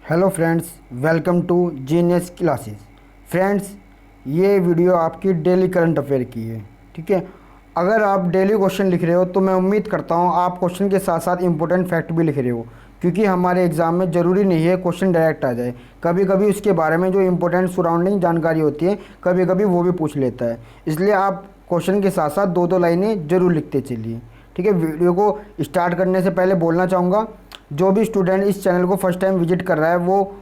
Hello friends, welcome to genius classes. Friends, ये video आपकी daily current affair की है। ठीक है, अगर आप डेली क्वेश्चन लिख रहे हो तो मैं उम्मीद करता हूँ आप क्वेश्चन के साथ साथ इंपॉर्टेंट फैक्ट भी लिख रहे हो, क्योंकि हमारे एग्ज़ाम में ज़रूरी नहीं है क्वेश्चन डायरेक्ट आ जाए। कभी कभी उसके बारे में जो इंपॉर्टेंट सराउंडिंग जानकारी होती है कभी कभी वो भी पूछ लेता है। इसलिए आप क्वेश्चन के साथ साथ दो दो लाइनें ज़रूर लिखते चलिए। ठीक है, वीडियो को स्टार्ट करने से पहले बोलना चाहूँगा, जो भी स्टूडेंट इस चैनल को फर्स्ट टाइम विजिट कर रहा है वो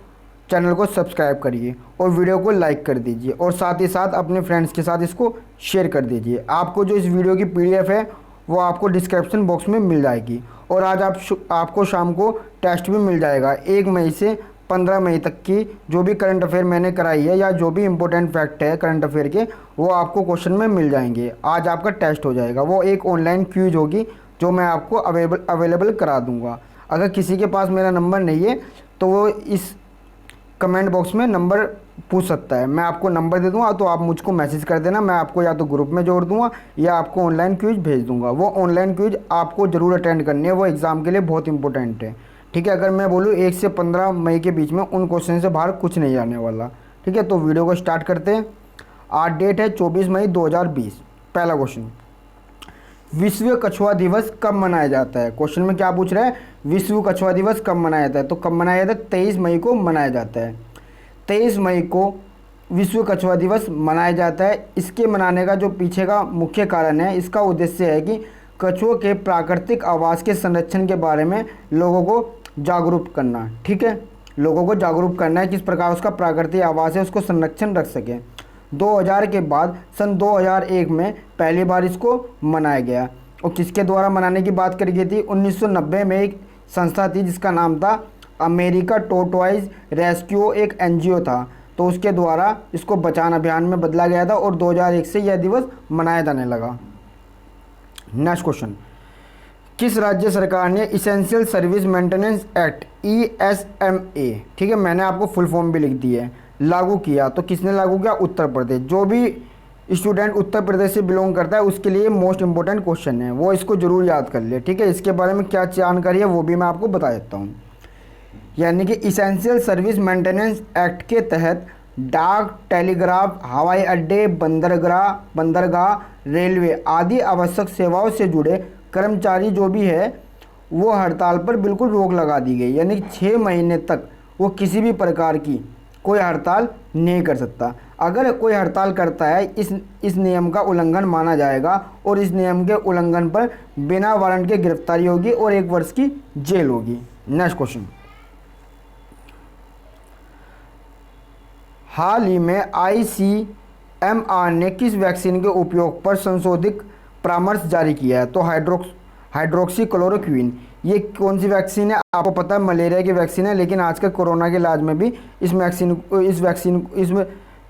चैनल को सब्सक्राइब करिए और वीडियो को लाइक कर दीजिए और साथ ही साथ अपने फ्रेंड्स के साथ इसको शेयर कर दीजिए। आपको जो इस वीडियो की पीडीएफ है वो आपको डिस्क्रिप्शन बॉक्स में मिल जाएगी। और आज आपको शाम को टेस्ट भी मिल जाएगा। 1 मई से 15 मई तक की जो भी करंट अफेयर मैंने कराई है या जो भी इंपॉर्टेंट फैक्ट है करंट अफेयर के, वो आपको क्वेश्चन में मिल जाएंगे। आज आपका टेस्ट हो जाएगा, वो एक ऑनलाइन क्विज होगी जो मैं आपको अवेलेबल करा दूँगा। अगर किसी के पास मेरा नंबर नहीं है तो वो इस कमेंट बॉक्स में नंबर पूछ सकता है, मैं आपको नंबर दे दूंगा तो आप मुझको मैसेज कर देना। मैं आपको या तो ग्रुप में जोड़ दूंगा या आपको ऑनलाइन क्विज भेज दूंगा। वो ऑनलाइन क्विज आपको ज़रूर अटेंड करनी है, वो एग्ज़ाम के लिए बहुत इंपॉर्टेंट है। ठीक है, अगर मैं बोलूँ 1 से 15 मई के बीच में उन क्वेश्चन से बाहर कुछ नहीं आने वाला। ठीक है, तो वीडियो को स्टार्ट करते हैं। आज डेट है 24 मई 2020। पहला क्वेश्चन, विश्व कछुआ दिवस कब मनाया जाता है? क्वेश्चन में क्या पूछ रहा है, विश्व कछुआ दिवस कब मनाया जाता है? तो कब मनाया जाता है? 23 मई को मनाया जाता है। 23 मई को विश्व कछुआ दिवस मनाया जाता है। इसके मनाने का जो पीछे का मुख्य कारण है, इसका उद्देश्य है कि कछुओं के प्राकृतिक आवास के संरक्षण के बारे में लोगों को जागरूक करना। ठीक है, लोगों को जागरूक करना है किस प्रकार उसका प्राकृतिक आवास है उसको संरक्षण रख सकें। 2000 के बाद सन 2001 में पहली बार इसको मनाया गया। और किसके द्वारा मनाने की बात करी गई थी? 1990 में एक संस्था थी जिसका नाम था अमेरिका टोरटॉइज रेस्क्यू, एक एनजीओ था, तो उसके द्वारा इसको बचाना अभियान में बदला गया था और 2001 से यह दिवस मनाया जाने लगा। नेक्स्ट क्वेश्चन, किस राज्य सरकार ने essential service maintenance act ESMA, ठीक है मैंने आपको फुल फॉर्म भी लिख दी है, लागू किया? तो किसने लागू किया? उत्तर प्रदेश। जो भी स्टूडेंट उत्तर प्रदेश से बिलोंग करता है उसके लिए मोस्ट इंपॉर्टेंट क्वेश्चन है, वो इसको जरूर याद कर ले। ठीक है, इसके बारे में क्या जानकारी है वो भी मैं आपको बता देता हूँ। यानी कि इसेंशियल सर्विस मेंटेनेंस एक्ट के तहत डाक, टेलीग्राफ, हवाई अड्डे, बंदरगाह, रेलवे आदि आवश्यक सेवाओं से जुड़े कर्मचारी जो भी है वो हड़ताल पर बिल्कुल रोक लगा दी गई। यानी कि 6 महीने तक वो किसी भी प्रकार की कोई हड़ताल नहीं कर सकता। अगर कोई हड़ताल करता है इस नियम का उल्लंघन माना जाएगा और इस नियम के उल्लंघन पर बिना वारंट के गिरफ्तारी होगी और 1 वर्ष की जेल होगी। नेक्स्ट क्वेश्चन, हाल ही में ICMR ने किस वैक्सीन के उपयोग पर संशोधित परामर्श जारी किया है? तो हाइड्रोक्सीक्लोरोक्विन। ये कौन सी वैक्सीन है? आपको पता है मलेरिया की वैक्सीन है, लेकिन आजकल कोरोना के इलाज में भी इस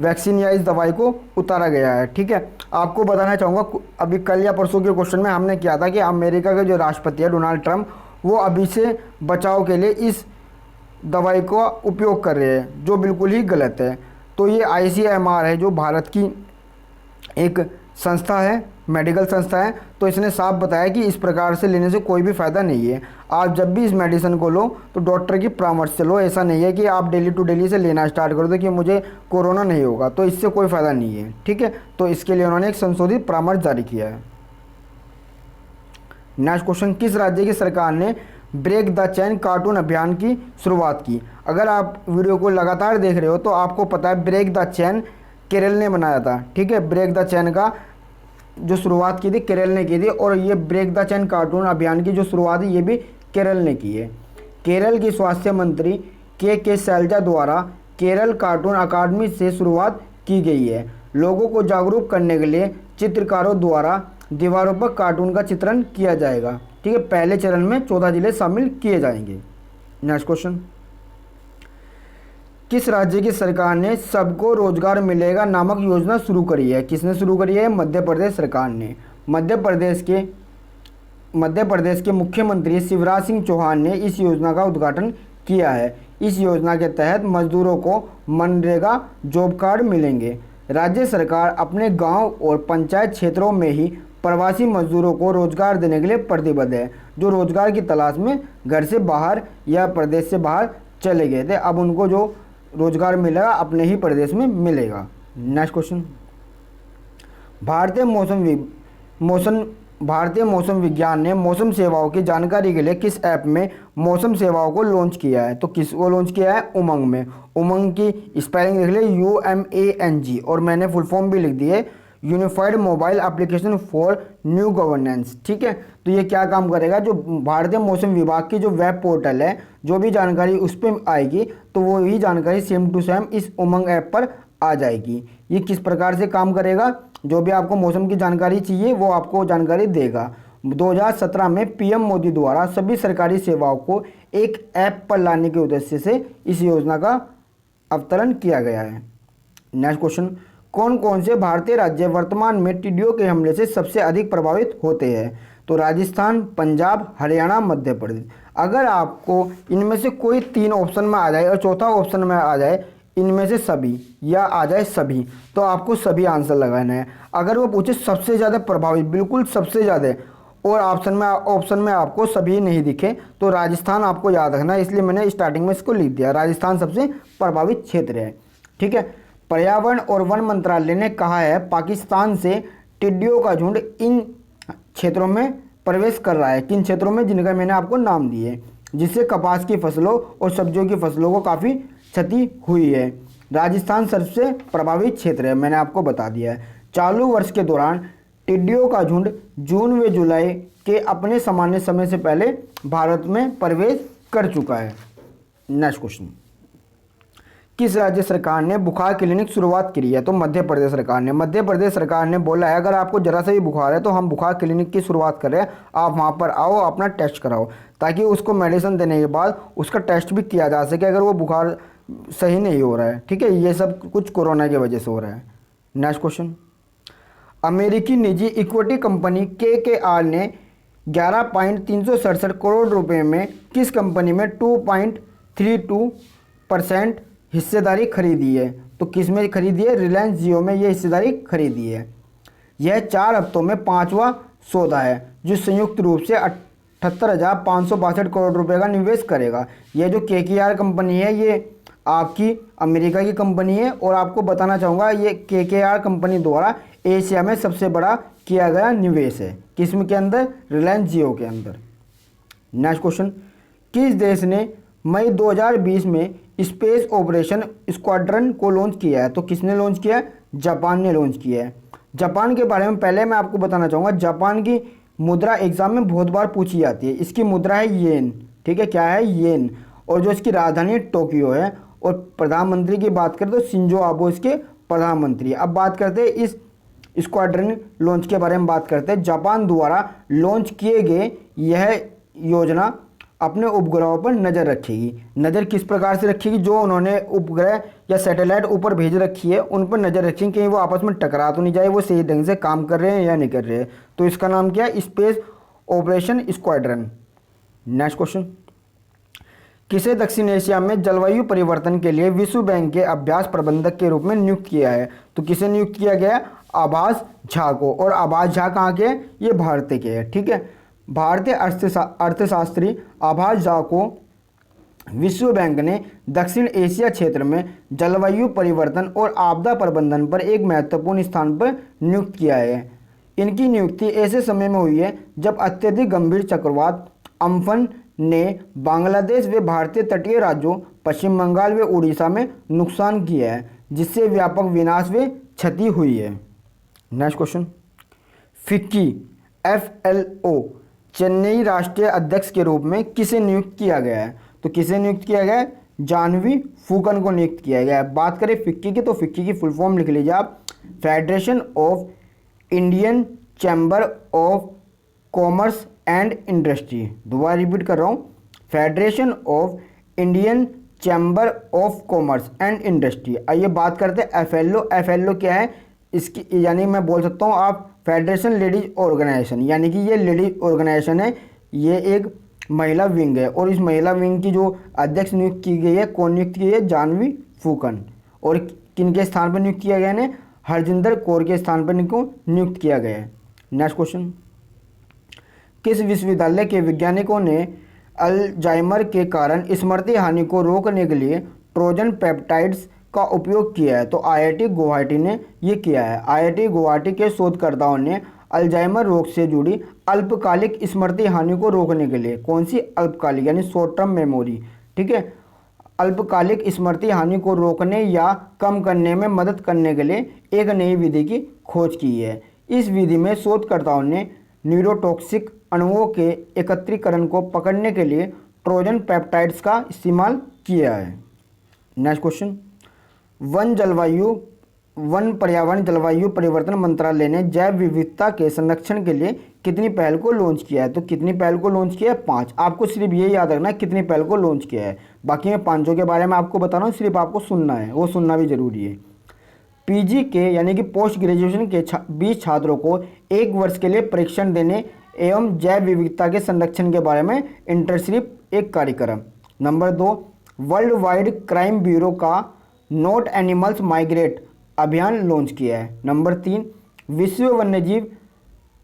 वैक्सीन या इस दवाई को उतारा गया है। ठीक है, आपको बताना चाहूँगा, अभी कल या परसों के क्वेश्चन में हमने किया था कि अमेरिका के जो राष्ट्रपति है डोनाल्ड ट्रंप, वो अभी से बचाव के लिए इस दवाई का उपयोग कर रहे हैं, जो बिल्कुल ही गलत है। तो ये ICMR है जो भारत की एक संस्था है, मेडिकल संस्था है, तो इसने साफ बताया कि इस प्रकार से लेने से कोई भी फ़ायदा नहीं है। आप जब भी इस मेडिसिन को लो तो डॉक्टर की परामर्श से लो। ऐसा नहीं है कि आप डेली टू डेली से लेना स्टार्ट कर दो कि मुझे कोरोना नहीं होगा, तो इससे कोई फ़ायदा नहीं है। ठीक है, तो इसके लिए उन्होंने एक संशोधित परामर्श जारी किया है। नेक्स्ट क्वेश्चन, किस राज्य की सरकार ने ब्रेक द चेन कार्टून अभियान की शुरुआत की? अगर आप वीडियो को लगातार देख रहे हो तो आपको पता है ब्रेक द चेन केरल ने बनाया था। ठीक है, ब्रेक द चेन का जो शुरुआत की थी केरल ने की थी, और ये ब्रेक द चेन कार्टून अभियान की जो शुरुआत है ये भी केरल ने की है। केरल की स्वास्थ्य मंत्री के शैलजा द्वारा केरल कार्टून अकादमी से शुरुआत की गई है। लोगों को जागरूक करने के लिए चित्रकारों द्वारा दीवारों पर कार्टून का चित्रण किया जाएगा। ठीक है, पहले चरण में 14 जिले शामिल किए जाएंगे। नेक्स्ट क्वेश्चन, किस राज्य की सरकार ने सबको रोजगार मिलेगा नामक योजना शुरू करी है? किसने शुरू करी है? मध्य प्रदेश सरकार ने। मध्य प्रदेश के मुख्यमंत्री शिवराज सिंह चौहान ने इस योजना का उद्घाटन किया है। इस योजना के तहत मजदूरों को मनरेगा जॉब कार्ड मिलेंगे। राज्य सरकार अपने गांव और पंचायत क्षेत्रों में ही प्रवासी मजदूरों को रोजगार देने के लिए प्रतिबद्ध है, जो रोजगार की तलाश में घर से बाहर या प्रदेश से बाहर चले गए थे, अब उनको जो रोजगार मिलेगा अपने ही प्रदेश में मिलेगा। नेक्स्ट क्वेश्चन, भारतीय मौसम विज्ञान ने मौसम सेवाओं की जानकारी के लिए किस ऐप में मौसम सेवाओं को लॉन्च किया है? तो किसको लॉन्च किया है? उमंग में। उमंग की स्पेलिंग लिख ले UMANG, और मैंने फुल फॉर्म भी लिख दी है, unified mobile application for new governance. ठीक है, तो ये क्या काम करेगा? जो भारतीय मौसम विभाग की जो वेब पोर्टल है, जो भी जानकारी उस पर आएगी तो वो ही जानकारी सेम टू सेम इस उमंग ऐप पर आ जाएगी। ये किस प्रकार से काम करेगा? जो भी आपको मौसम की जानकारी चाहिए वो आपको जानकारी देगा। 2017 में PM मोदी द्वारा सभी सरकारी सेवाओं को एक ऐप पर लाने के उद्देश्य से इस योजना का अवतरण किया गया है। नेक्स्ट क्वेश्चन, कौन कौन से भारतीय राज्य वर्तमान में टिड्डियों के हमले से सबसे अधिक प्रभावित होते हैं? तो राजस्थान, पंजाब, हरियाणा, मध्य प्रदेश। अगर आपको इनमें से कोई 3 ऑप्शन में आ जाए और चौथा ऑप्शन में आ जाए इनमें से सभी या आ जाए सभी, तो आपको सभी आंसर लगाना है। अगर वो पूछे सबसे ज़्यादा प्रभावित, बिल्कुल सबसे ज़्यादा, और ऑप्शन में आपको सभी नहीं दिखे, तो राजस्थान आपको याद रखना है, इसलिए मैंने स्टार्टिंग में इसको लिख दिया। राजस्थान सबसे प्रभावित क्षेत्र है। ठीक है, पर्यावरण और वन मंत्रालय ने कहा है पाकिस्तान से टिड्डियों का झुंड इन क्षेत्रों में प्रवेश कर रहा है। किन क्षेत्रों में? जिनका मैंने आपको नाम दिए, जिससे कपास की फसलों और सब्जियों की फसलों को काफ़ी क्षति हुई है। राजस्थान सबसे प्रभावित क्षेत्र है, मैंने आपको बता दिया है। चालू वर्ष के दौरान टिड्डियों का झुंड जून व जुलाई के अपने सामान्य समय से पहले भारत में प्रवेश कर चुका है। नेक्स्ट क्वेश्चन, किस राज्य सरकार ने बुखार क्लिनिक शुरुआत करी है? तो मध्य प्रदेश सरकार ने। मध्य प्रदेश सरकार ने बोला है अगर आपको जरा सा भी बुखार है तो हम बुखार क्लिनिक की शुरुआत कर रहे हैं, आप वहाँ पर आओ, अपना टेस्ट कराओ, ताकि उसको मेडिसिन देने के बाद उसका टेस्ट भी किया जा सके अगर वो बुखार सही नहीं हो रहा है। ठीक है, ये सब कुछ कोरोना की वजह से हो रहा है। नेक्स्ट क्वेश्चन, अमेरिकी निजी इक्विटी कंपनी KKR ने 11.367 करोड़ रुपए में किस कंपनी में 2.32% हिस्सेदारी खरीदी है? तो किस में खरीदी है? रिलायंस जियो में ये हिस्सेदारी खरीदी है। यह 4 हफ्तों में 5वां सौदा है जो संयुक्त रूप से 78,562 करोड़ रुपए का निवेश करेगा। यह जो KKR कंपनी है ये आपकी अमेरिका की कंपनी है, और आपको बताना चाहूँगा ये KKR कंपनी द्वारा एशिया में सबसे बड़ा किया गया निवेश है। किस्म के अंदर? रिलायंस जियो के अंदर। नेक्स्ट क्वेश्चन, किस देश ने मई 2020 में स्पेस ऑपरेशन स्क्वाड्रन को लॉन्च किया है? तो किसने लॉन्च किया है? जापान ने लॉन्च किया है। जापान के बारे में पहले मैं आपको बताना चाहूँगा, जापान की मुद्रा एग्जाम में बहुत बार पूछी जाती है। इसकी मुद्रा है येन। ठीक है, क्या है? येन। और जो इसकी राजधानी टोक्यो है। और प्रधानमंत्री की बात करें तो शिंजो आबे इसके प्रधानमंत्री। अब बात करते हैं इस स्क्वाड्रन लॉन्च के बारे में बात करते हैं। जापान द्वारा लॉन्च किए गए यह योजना अपने उपग्रहों पर नज़र रखेगी। नज़र किस प्रकार से रखेगी? जो उन्होंने उपग्रह या सैटेलाइट ऊपर भेज रखी है उन पर नज़र रखेंगे कहीं वो आपस में टकरा तो नहीं जाए, वो सही ढंग से काम कर रहे हैं या नहीं कर रहे हैं। तो इसका नाम क्या है? Space operation squadron. Next question, किसे दक्षिण एशिया में जलवायु परिवर्तन के लिए विश्व बैंक के अभ्यास प्रबंधक के रूप में नियुक्त किया है? तो किसे नियुक्त किया गया? आभास झा को। और आभास झा कहाँ के हैं? ये भारत के हैं। ठीक है, भारतीय अर्थशास्त्री आभास झा को विश्व बैंक ने दक्षिण एशिया क्षेत्र में जलवायु परिवर्तन और आपदा प्रबंधन पर एक महत्वपूर्ण स्थान पर नियुक्त किया है। इनकी नियुक्ति ऐसे समय में हुई है जब अत्यधिक गंभीर चक्रवात अम्फन ने बांग्लादेश व भारतीय तटीय राज्यों पश्चिम बंगाल व उड़ीसा में नुकसान किया है, जिससे व्यापक विनाश व क्षति हुई है। Next question, FICCI FLO Chennai राष्ट्रीय अध्यक्ष के रूप में किसे नियुक्त किया गया है? तो किसे नियुक्त किया गया है? जानवी फूकन को नियुक्त किया गया है। बात करें फिक्की की, तो फिक्की की फुल फॉर्म लिख लीजिए आप, federation of Indian chamber of commerce and industry. दोबारा रिपीट कर रहा हूँ, federation of Indian chamber of commerce and industry. आइए बात करते हैं FLO। FLO क्या है? इसकी यानी मैं बोल सकता हूँ आप फेडरेशन लेडीज ऑर्गेनाइजेशन, यानी कि ये लेडीज ऑर्गेनाइजेशन है, ये एक महिला विंग है। और इस महिला विंग की जो अध्यक्ष नियुक्त की गई है, कौन नियुक्त की है? जानवी फूकन। और किन के स्थान पर नियुक्त किया गया है? हरजिंदर कौर के स्थान पर इनको नियुक्त किया गया है। नेक्स्ट क्वेश्चन, किस विश्वविद्यालय के वैज्ञानिकों ने अल्जाइमर के कारण स्मृति हानि को रोकने के लिए ट्रोजन पेप्टाइड्स का उपयोग किया है। तो आईआईटी गुवाहाटी ने ये किया है। आईआईटी गुवाहाटी के शोधकर्ताओं ने अल्जाइमर रोग से जुड़ी अल्पकालिक स्मृति हानि को रोकने के लिए, कौन सी अल्पकालिक यानी शॉर्ट टर्म मेमोरी, ठीक है, अल्पकालिक स्मृति हानि को रोकने या कम करने में मदद करने के लिए एक नई विधि की खोज की है। इस विधि में शोधकर्ताओं ने न्यूरोटॉक्सिक अणुओं के एकत्रीकरण को पकड़ने के लिए ट्रोजन पेप्टाइड्स का इस्तेमाल किया है। नेक्स्ट क्वेश्चन, वन पर्यावरण जलवायु परिवर्तन मंत्रालय ने जैव विविधता के संरक्षण के लिए कितनी पहल को लॉन्च किया है? तो कितनी पहल को लॉन्च किया है? 5। आपको सिर्फ ये याद रखना है कितनी पहल को लॉन्च किया है। बाकी मैं पांचों के बारे में आपको बता रहा हूँ, सिर्फ आपको सुनना है, वो सुनना भी जरूरी है। पीजी के यानी कि पोस्ट ग्रेजुएशन के 20 छात्रों को 1 वर्ष के लिए परीक्षण देने एवं जैव विविधता के संरक्षण के बारे में इंटर्नशिप एक कार्यक्रम। Number 2, world wide crime bureau का नॉट एनिमल्स माइग्रेट अभियान लॉन्च किया है। नंबर 3, विश्व वन्यजीव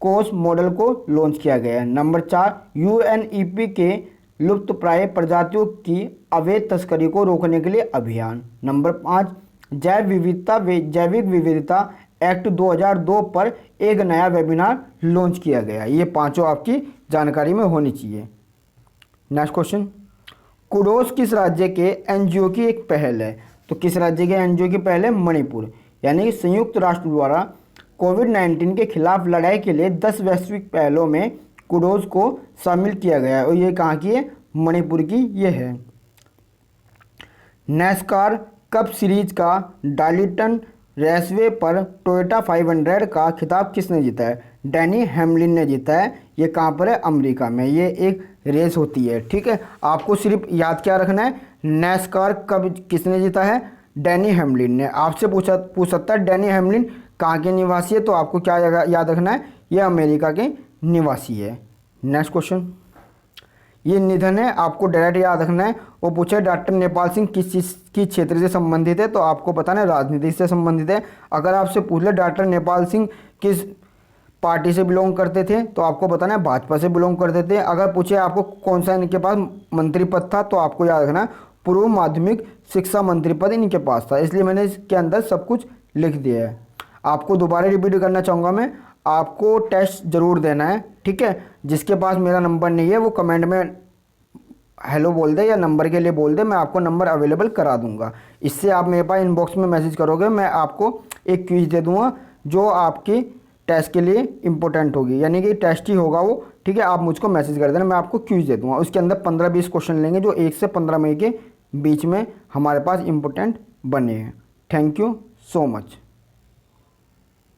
कोष मॉडल को लॉन्च किया गया है। नंबर 4, यूएनईपी के लुप्तप्राय प्रजातियों की अवैध तस्करी को रोकने के लिए अभियान। नंबर 5, जैविक विविधता एक्ट 2002 पर एक नया वेबिनार लॉन्च किया गया। ये पांचों आपकी जानकारी में होनी चाहिए। नेक्स्ट क्वेश्चन, कुडोस किस राज्य के एनजीओ की एक पहल है? तो किस राज्य के एनजीओ की पहल है? मणिपुर। यानी कि संयुक्त राष्ट्र द्वारा कोविड-19 के खिलाफ लड़ाई के लिए 10 वैश्विक पहलों में कुडोस को शामिल किया गया है और ये कहाँ की है? मणिपुर की ये है। नैस्कार कप सीरीज का डार्लिंगटन रेसवे पर टोयोटा 500 का खिताब किसने जीता है? डैनी हैमलिन ने जीता है। ये कहाँ पर है? अमेरिका में। ये एक रेस होती है, ठीक है। आपको सिर्फ याद क्या रखना है, नैस्कार कब किसने जीता है? डैनी हैमलिन ने। आपसे पूछ सकता है डैनी हैमलिन कहाँ के निवासी है, तो आपको क्या याद रखना है, ये अमेरिका के निवासी है। नेक्स्ट क्वेश्चन, ये निधन है, आपको डायरेक्ट याद रखना है। वो पूछे डॉक्टर नेपाल सिंह किस चीज़ की क्षेत्र से संबंधित है, तो आपको बताना है राजनीति से संबंधित है। अगर आपसे पूछ ले डॉक्टर नेपाल सिंह किस पार्टी से बिलोंग करते थे, तो आपको बताना है भाजपा से बिलोंग करते थे। अगर पूछे आपको कौन सा इनके पास मंत्री पद था, तो आपको याद रखना है पूर्व माध्यमिक शिक्षा मंत्री पद इनके पास था। इसलिए मैंने इसके अंदर सब कुछ लिख दिया है। आपको दोबारा रिपीट करना चाहूँगा मैं, आपको टेस्ट ज़रूर देना है, ठीक है। जिसके पास मेरा नंबर नहीं है वो कमेंट में हेलो बोल दे या नंबर के लिए बोल दे, मैं आपको नंबर अवेलेबल करा दूंगा। इससे आप मेरे पास इनबॉक्स में मैसेज करोगे, मैं आपको एक क्विज दे दूंगा जो आपकी टेस्ट के लिए इंपॉर्टेंट होगी, यानी कि टेस्ट ही होगा वो, ठीक है। आप मुझको मैसेज कर देना, मैं आपको क्विज दे दूंगा। उसके अंदर 15-20 क्वेश्चन लेंगे जो 1 से 15 मई के बीच में हमारे पास इंपॉर्टेंट बने हैं। Thank you so much.